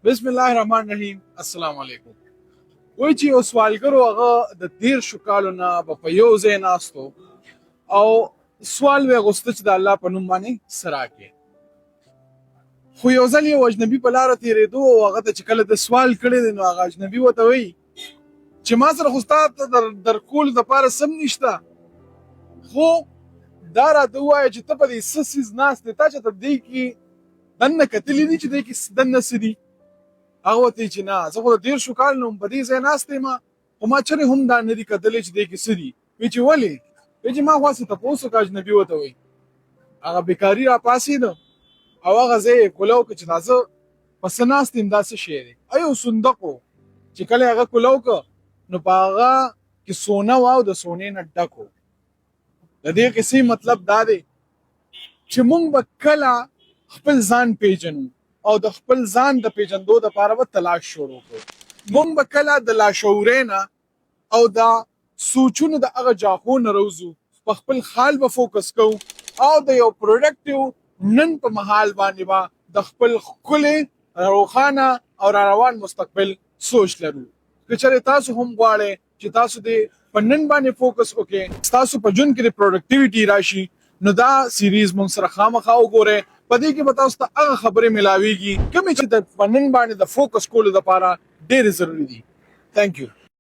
بسم الله الرحمن الرحیم. السلام علیکم. وای چې یو سوالګر هغه د 13 کالو نه په یو ځای ناستو او سوال وی غوسته چې د الله په نوم باندې سره کې خو یو ځل یو اجنبي په لار تیرېدو او هغه ته چې کله د سوال کړی دی نو هغه اجنبي ورته وایي چې ما سره خو ستا ته در کولو دپاره سم نشته، خو دا راته ووایه چې ته په دې څه څیز ناست دی، تا چې تر دې کې دننه کتلي دي چې دې کې دننه څه دي؟ هغه ورته چې نه، زه خو د 13 کال نه په دې ځای ناست یم، خو ما چېرې هم دا نه دي کتلی چې دې کې څه دي. وایي چې ولې؟ وایي چې ما خو هسې تپوس وکړه، اجنبي ورته وایي. هغه بېکاري راپاڅېده او هغه ځای یې کولو کړه چې دا زه په څه ناست یم، دا څه شی دی؟ یو صندوق و چې کله یې هغه کولو کړه نو په هغه کې سونه وه او د سونې نه ډک و. د دې کیسې مطلب دا دی چې موږ به کله خپل ځان پیژنو او د خپل ځان د پیژندو دپاره به تلاش شروع کړو. موږ به کله د لاشعورۍ نه او د سوچونو د هغه جاخو نه روځو، په خپل حال به فوکس کوو او د یو پروډکټیو نن په مهال باندې به د خپل ښکلې روښانه او را روان مستقبل سوچ لرو. که چېرې تاسو هم غواړئ چې تاسو د په نن باندې فوکس وکړئ، ستاسو په ژوند کې د پروډکټیویټي راشي، نو دا سیریز موږ سره خامخا وګورئ. په دې کې به تاسو ته هغه خبرې ملاویږي کومې چې د په نن باندې د فوکس کولو دپاره ډېرې ضروري دي. تھینک یو.